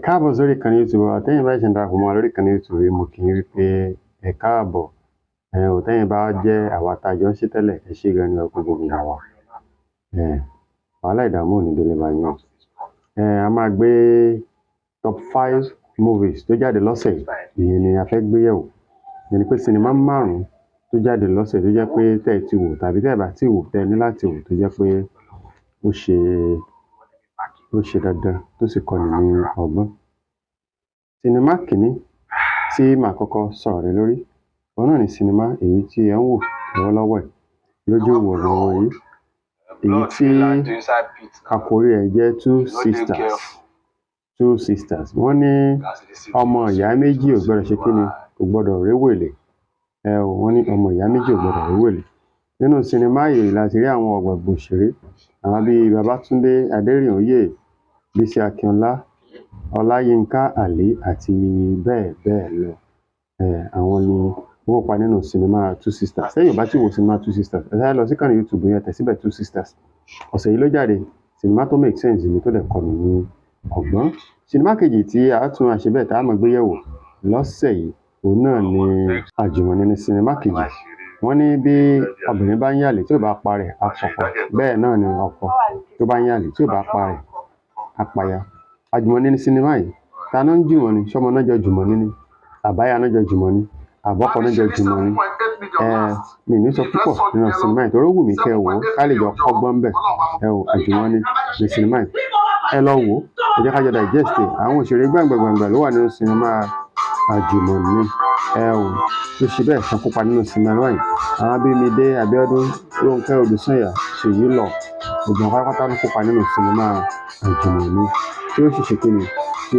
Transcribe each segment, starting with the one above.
káàbọ̀ sórí ìkànnì YouTube wa. Tẹ́yin bá ṣe ń darapọ̀ mọ́ wa lórí ìkànnì YouTube yìí, mo kì í rí pé ẹ káàbọ̀. Tẹ́yin bá jẹ́ àwa tá a jọ ń ṣe tẹ́lẹ̀, ẹ ṣé gan ni ẹ kú gbogbo wa. Wàhálà ìdààmú ò ní délé bá yín. A máa gbé top 5 movies tó jáde lọ́sẹ̀ yìí. Ìyẹn ni a fẹ́ gbé yẹ̀wò. Ìyẹn ni pé sinimá 5 tó jáde lọ́sẹ̀ tó jẹ́ pé tẹ́ ẹ ti wò tàbí tẹ́ ẹ bá ti wò tẹ́ ẹ ní láti wò tó jẹ́ pé ó ṣe dandan tó sì kọ́ni ní ọgbọ́n. Sinimá kìíní tí màá kọ́kọ́ sọ̀rọ̀ lé lórí, òun náà ni sinimá èyí tí ẹ ń wò lọ́wọ́lọ́wọ́ ẹ̀ lójú ìwòran yìí. Èyí tí àkórí ẹ̀ jẹ́ Two Sisters. Wọ́n ní ọmọ ìyá méjì ò gbọdọ̀ ṣe kíni, kò gbọdọ̀ réwèlé. Wọ́n ní ọmọ ìyá méjì ò gbọdọ̀ réwèlé. Nínú sinimá yìí la ti rí àwọn ọ̀gbọ̀gbọ̀ òṣèré, àwọn bíi Babátúndé Adérìoyè, Bísí Akínọlá, Ọláyínká Àlí àti bẹ́ẹ̀ bẹ́ẹ̀ lọ. Àwọn ni wọ́n pa nínú sinimá Two Sisters. Sẹ́yìn bá ti wo sinimá Two Sisters, ẹ sáré lọ sí ìkànnì YouTube yẹn, tẹ̀ síbẹ̀ Two Sisters. Ọ̀sẹ̀ yìí ló jáde. Sinimá tó make sense ni tó dẹ̀ kọ́ni ní ọgbọ́n. Sinimá kejì tí a tún àṣẹ bẹ́ẹ̀ tá a máa gbé yẹ̀wò lọ́sẹ̀ yìí, òun náà ni Àjùmọ̀ní ní sinimá kejì. Wọ́n ní bí obìnrin bá ń yàlè tí ò bá pa rẹ̀, á pọkọ. Bẹ́ẹ̀ náà ni ọkọ tó bá ń yàlè tí ò bá pa rẹ̀, á paya. Àjùmọ̀ní ní sinimá yìí. Ta ló ń jùmọ̀ ni? Ṣọ́mọ náà jọ Jùmọ̀ní ni? Àbáyá náà jọ Jùmọ̀ní? Àbọ́kọ náà jọ Jùmọ̀ní? Mi ní sọ púpọ̀ nínú sinimá yìí torí ó wù mí kẹ́ ẹ wò ó ká lè jọ kọ́gbọ́n bẹ̀. Àjùmọ̀ní ní sinimá yìí. Ẹ lọ wò ó, ẹ jẹ́ ká jọ digest ẹ̀. Àwọn òṣèré gbàǹgbàǹgbà ló wà nínú sinimá Àjùmọ̀ní. Tó ṣe bẹ́ẹ̀ kan kópa nínú sinimá yìí. Àwọn bíi Midé Abíọ́dún, Rónkẹ́ Odùsànyà, Ṣèyí Lọ, gbogbo wọn pátápátá ló kópa nínú sinimá Àjùmọ̀ní. Tí ó sì ṣe kíni, tí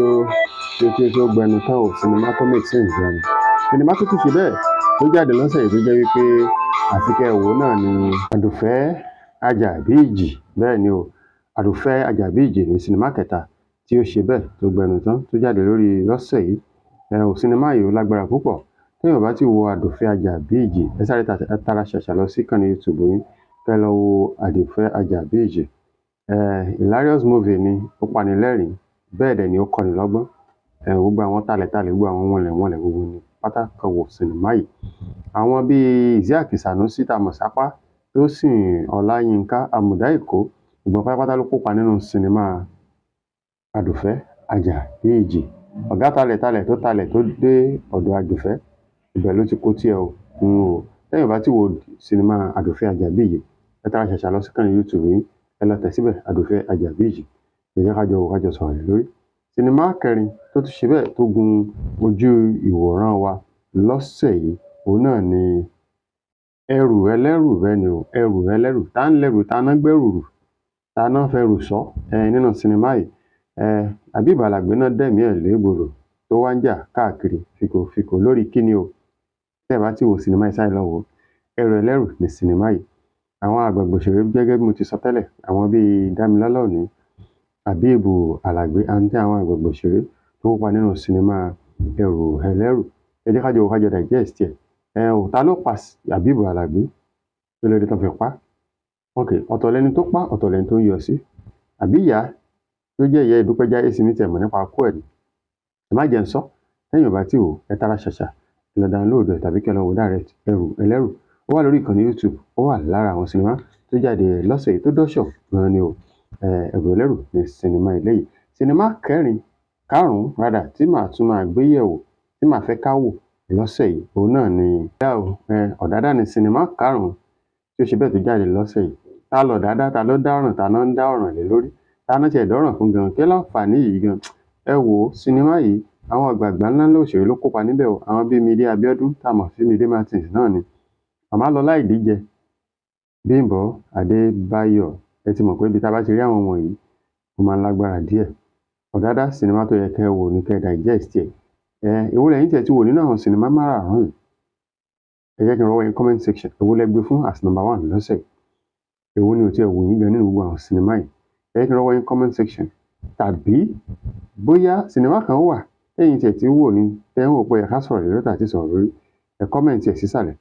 ó gbẹnu tán ò, sinimá tó make sense gan ni. Sinimá tó tún ṣe bẹ́ẹ̀ tó jáde lọ́sẹ̀ yìí tó jẹ́ wípé àfikẹ́ wò náà ni Àdùfẹ́ Àjàbíìjì. Bẹ́ẹ̀ ni o, Àdùfẹ́ Àjàbíìjì ní sinimá kẹta tí ó ṣe bẹ́ẹ̀ tó gbẹnu tán tó jáde lórí lọ́sẹ̀ yìí. Sinimá yìí ó lágbára púpọ̀. Tẹ́yin bá ti wo Àdùfẹ́ Àjàbíìjì, ẹ sáré tara ṣàṣà lọ sí ìkànnì YouTube yín kẹ́ lọ wo Àdùfẹ́ Àjàbíìjì. Hilarious movie ni, ó pani lẹ́rìn-ín, bẹ́ẹ̀ dẹ̀ ni ó kọ́ni lọ́gbọ́n. Gbogbo àwọn tálẹ̀tálẹ̀, gbogbo àwọn wọ̀nlẹ̀wọ̀nlẹ̀ gbogbo ni pátákó wo sinimá yìí. Àwọn bíi Isiaq Sanusi tá mọ̀ sápá, Tósìn Ọláyínká, Àmùdá Èkó, gbogbo pátápátá ló kópa nínú sinimá Àdùfẹ́ Àjàbíìjì. Ọ̀gá talẹ̀talẹ̀ tó dé ọ̀dọ̀ Àdùfẹ́, ibẹ̀ ló ti kó tiẹ̀ o. Tẹ́yin bá ti wo sinimá Àdùfẹ́ Àjàbíìjì, ẹ tara ṣàṣà lọ sí ìkànnì YouTube yín, ẹ lọ tẹ̀ síbẹ̀ Àdùfẹ́ Àjàbíìjì. Ẹ jẹ́ ká jọ sọ̀rọ̀ lórí. Sinimá kẹrin tó tún ṣe bẹ́ẹ̀ tó gun ojú ìwòran wa lọ́sẹ̀ yìí, òun náà ni Ẹrù Ẹlẹ́rù. Bẹ́ẹ̀ ni o, Ẹrù Ẹlẹ́rù. Tá ń lẹ́rù, tá ná gbẹ́rù rù, tá ná fẹ́ rù sọ́ nínú sinimá yìí. Habib Alagbe náà dẹ̀mí ẹ̀ légbodò tó wá ń jà káàkiri fìkòfìkò lórí kíni o. Tẹ́ ẹ bá ti wo sinimá yìí, sáré lọ wò ó. Ẹrù Ẹlẹ́rù ní sinimá yìí. Àwọn àgbàgbà òṣèré gẹ́gẹ́ bí mo ti sọ tẹ́lẹ̀, àwọn bíi Dámilọ́lá Òní, Habib Alagbe, àti àwọn àgbàgbà òṣèré tó kópa nínú sinimá Ẹrù Ẹlẹ́rù. Ẹ jẹ́ ká jọ digest ẹ̀. Ta ló pa Habib Alagbe? Kí ló dé tó fi pa? Ọ̀tọ̀ lẹni tó pa, ọ̀tọ̀ lẹni tó ń yọ sí. Àbí ìyá tó jẹ́ ìyá Ìdúpẹ́já Èsìmí tẹ̀ mọ̀ nípa kú ẹ̀ ni. Ẹ má jẹ́ ń sọ. Tẹ́yin bá ti wò, ẹ tara ṣàṣà, ẹ lọ download ẹ̀ tàbí kẹ́ lọ wo direct. Ẹrù Ẹlẹ́rù. Ó wà lórí ìkànnì YouTube. Ó wà lára àwọn sinimá tó jáde lọ́sẹ̀ yìí tó dọ́ṣọ̀ gan ni o. Ẹrù Ẹlẹ́rù ní sinimá ilé yìí. Sinimá karùn-ún tí màá tún máa gbé yẹ̀wò, tí màá fẹ́ ká wò lọ́sẹ̀ yìí, òun náà ni Ọ̀dádá ní sinimá karùn-ún tí ó ṣe bẹ́ẹ̀ tó jáde lọ́sẹ̀ yìí. Ta ló dádá, ta ló dá ọ̀ràn, ta náà ń dá ọ̀ràn lé lórí, ta náà tiẹ̀ dọ́ràn fún gan. Kí láǹfààní yìí gan? Ẹ wò ó, sinimá yìí àwọn àgbààgbà ńlá òṣèré ló kópa níbẹ̀ o. Àwọn bíi Midé Abíọ́dún tá mọ̀ sí Midé Martins náà ni. Màmá Lọlá Ìdíjẹ, Bímbọ́ Adébáyọ̀. Ẹ ti mọ̀ pé ibi tá bá ti rí àwọn wọ̀nyí, ó máa ń lágbára díẹ̀. Ọ̀dádá sinimá tó yẹ kẹ́ wò ní kẹ́ digest ẹ̀. Èwo lẹ́yìn tí ẹ ti wò nínú àwọn sinimá márààrún yìí? Ẹ jẹ́ kí n rọ́wọ́ yín comment section. Èwo lẹ gbé fún as number 1 lọ́sẹ̀ yìí? Èwo ni ò tí ẹ wò yín gan nínú gbogbo àwọn sinimá yìí? Ẹ jẹ́ kí n rọ́wọ́ yín comment section. Tàbí bóyá sinimá kan wà tẹ́yin tí ẹ ti wò ní tẹ́ ń wò pé ẹ ká sọ̀rọ̀ lórí tàbí sọ̀rọ̀ lórí. Ẹ comment ẹ̀ sísàlẹ̀.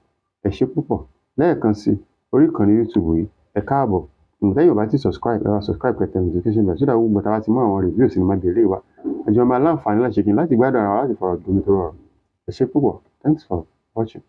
Ẹ ṣé púpọ̀. Lẹ́ẹ̀kan sí orí ìkànnì YouTube yìí. Ẹ káàbọ̀. Tẹ́yin ò bá ti subscribe, ẹ wá subscribe kẹ́ tẹ notification bell so that gbogbo tá bá ti mú àwọn review sinimá bí eléyìí wá, a jọ máa láǹfààní láti ṣe kíni láti gbádùn ara wa láti fọ̀rọ̀ jomitoro ọ̀rọ̀. Ẹ ṣé púpọ̀. Thanks for watching.